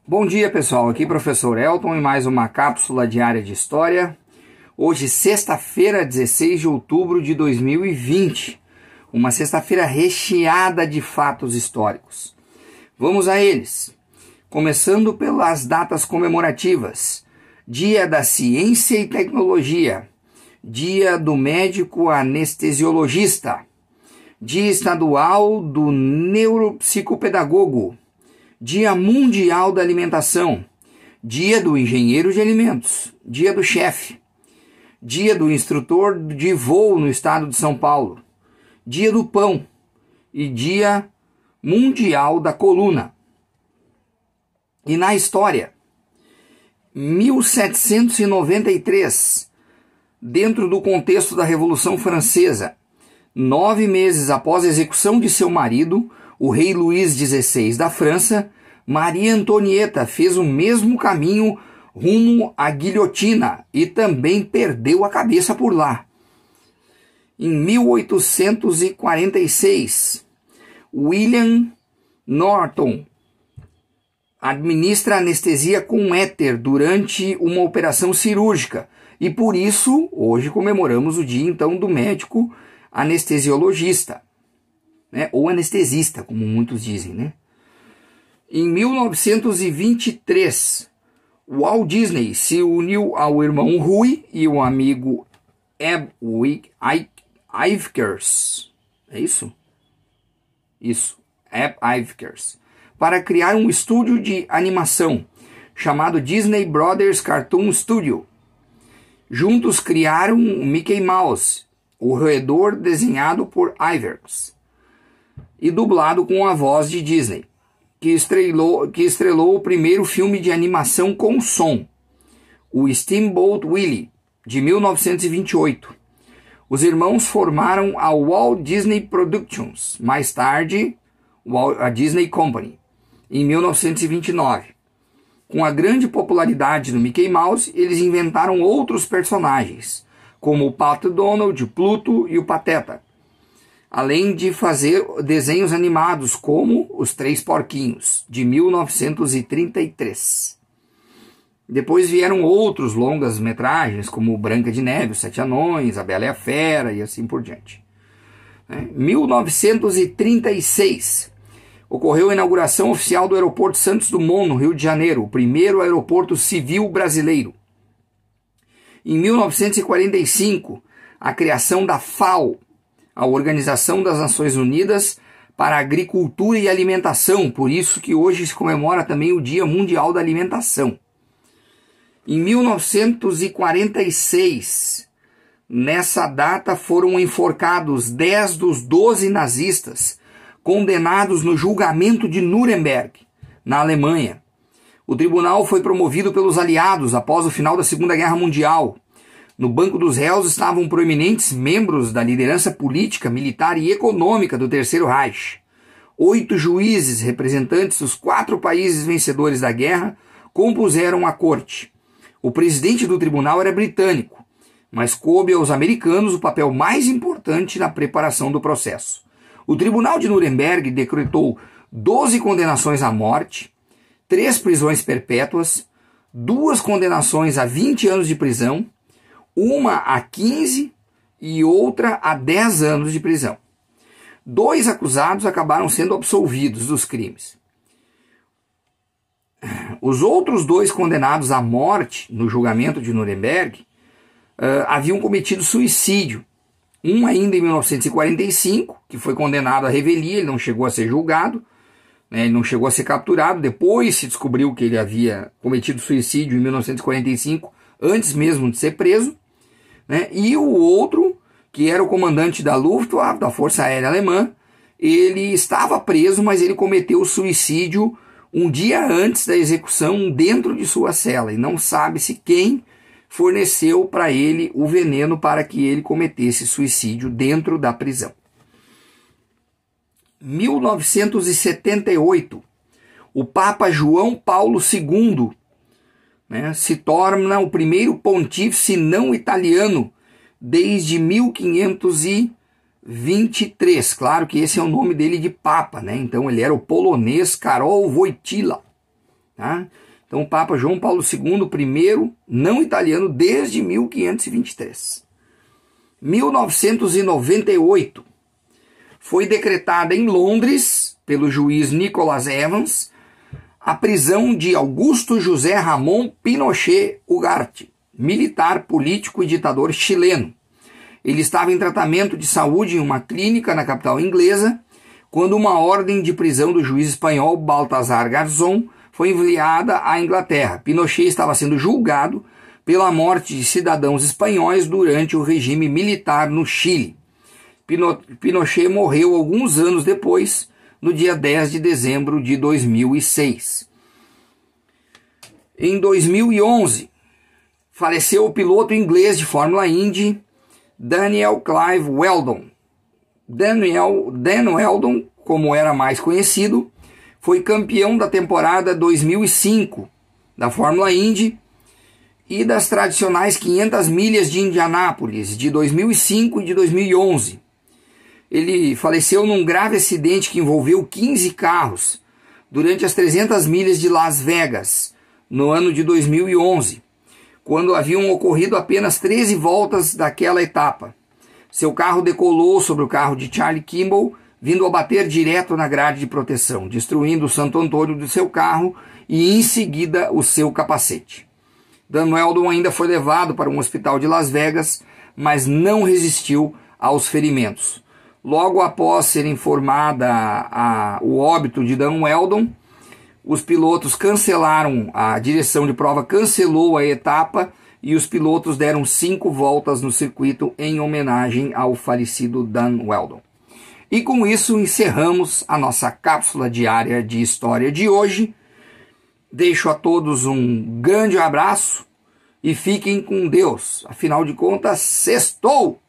Bom dia, pessoal, aqui professor Elton em mais uma cápsula diária de história. Hoje, sexta-feira, 16 de outubro de 2020, uma sexta-feira recheada de fatos históricos. Vamos a eles, começando pelas datas comemorativas. Dia da Ciência e Tecnologia, Dia do Médico Anestesiologista, Dia Estadual do Neuropsicopedagogo, Dia Mundial da Alimentação, Dia do Engenheiro de Alimentos, Dia do Chefe, Dia do Instrutor de Voo no Estado de São Paulo, Dia do Pão e Dia Mundial da Coluna. E na história, 1793, dentro do contexto da Revolução Francesa, 9 meses após a execução de seu marido, o rei Luís XVI da França, Maria Antonieta fez o mesmo caminho rumo à guilhotina e também perdeu a cabeça por lá. Em 1846, William Norton administra anestesia com éter durante uma operação cirúrgica e por isso hoje comemoramos o dia então do médico anestesiologista. Ou anestesista, como muitos dizem, né? Em 1923, Walt Disney se uniu ao irmão Rui e o amigo Eb Ivikers. É isso? Isso, Eb Ivikers, para criar um estúdio de animação chamado Disney Brothers Cartoon Studio. Juntos criaram o Mickey Mouse, o roedor desenhado por Ivikers e dublado com a voz de Disney, que estrelou o primeiro filme de animação com som, o Steamboat Willie, de 1928. Os irmãos formaram a Walt Disney Productions, mais tarde a Disney Company, em 1929. Com a grande popularidade do Mickey Mouse, eles inventaram outros personagens, como o Pato Donald, o Pluto e o Pateta, além de fazer desenhos animados como Os Três Porquinhos, de 1933. Depois vieram outros longas-metragens, como Branca de Neve, Os Sete Anões, A Bela e a Fera e assim por diante. Em 1936, ocorreu a inauguração oficial do Aeroporto Santos Dumont, no Rio de Janeiro, o primeiro aeroporto civil brasileiro. Em 1945, a criação da FAO, a Organização das Nações Unidas para a Agricultura e Alimentação, por isso que hoje se comemora também o Dia Mundial da Alimentação. Em 1946, nessa data foram enforcados 10 dos 12 nazistas condenados no julgamento de Nuremberg, na Alemanha. O tribunal foi promovido pelos aliados após o final da Segunda Guerra Mundial. No banco dos réus estavam proeminentes membros da liderança política, militar e econômica do Terceiro Reich. 8 juízes, representantes dos 4 países vencedores da guerra, compuseram a corte. O presidente do tribunal era britânico, mas coube aos americanos o papel mais importante na preparação do processo. O Tribunal de Nuremberg decretou 12 condenações à morte, 3 prisões perpétuas, 2 condenações a 20 anos de prisão, uma a 15 e outra a 10 anos de prisão. 2 acusados acabaram sendo absolvidos dos crimes. Os outros 2 condenados à morte no julgamento de Nuremberg haviam cometido suicídio. Um ainda em 1945, que foi condenado à revelia, ele não chegou a ser julgado, ele não chegou a ser capturado. Depois se descobriu que ele havia cometido suicídio em 1945, antes mesmo de ser preso. E o outro, que era o comandante da Luftwaffe, da Força Aérea Alemã, ele estava preso, mas ele cometeu suicídio um dia antes da execução dentro de sua cela. E não sabe-se quem forneceu para ele o veneno para que ele cometesse suicídio dentro da prisão. 1978, o Papa João Paulo II se torna o primeiro pontífice não italiano desde 1523. Claro que esse é o nome dele de Papa, Então ele era o polonês Karol Wojtyła. Tá? Então o Papa João Paulo II, primeiro não italiano desde 1523. 1998, foi decretada em Londres, pelo juiz Nicholas Evans, a prisão de Augusto José Ramón Pinochet Ugarte, militar, político e ditador chileno. Ele estava em tratamento de saúde em uma clínica na capital inglesa, quando uma ordem de prisão do juiz espanhol Baltasar Garzón foi enviada à Inglaterra. Pinochet estava sendo julgado pela morte de cidadãos espanhóis durante o regime militar no Chile. Pinochet morreu alguns anos depois, no dia 10 de dezembro de 2006. Em 2011, faleceu o piloto inglês de Fórmula Indy, Daniel Clive Weldon. Dan Weldon, como era mais conhecido, foi campeão da temporada 2005 da Fórmula Indy e das tradicionais 500 milhas de Indianápolis, de 2005 e de 2011. Ele faleceu num grave acidente que envolveu 15 carros durante as 300 milhas de Las Vegas, no ano de 2011, quando haviam ocorrido apenas 13 voltas daquela etapa. Seu carro decolou sobre o carro de Charlie Kimball, vindo a bater direto na grade de proteção, destruindo o Santo Antônio do seu carro e, em seguida, o seu capacete. Dan Weldon ainda foi levado para um hospital de Las Vegas, mas não resistiu aos ferimentos. Logo após ser informada o óbito de Dan Weldon, os pilotos cancelaram, a direção de prova cancelou a etapa e os pilotos deram 5 voltas no circuito em homenagem ao falecido Dan Weldon. E com isso encerramos a nossa cápsula diária de história de hoje. Deixo a todos um grande abraço e fiquem com Deus. Afinal de contas, sextou!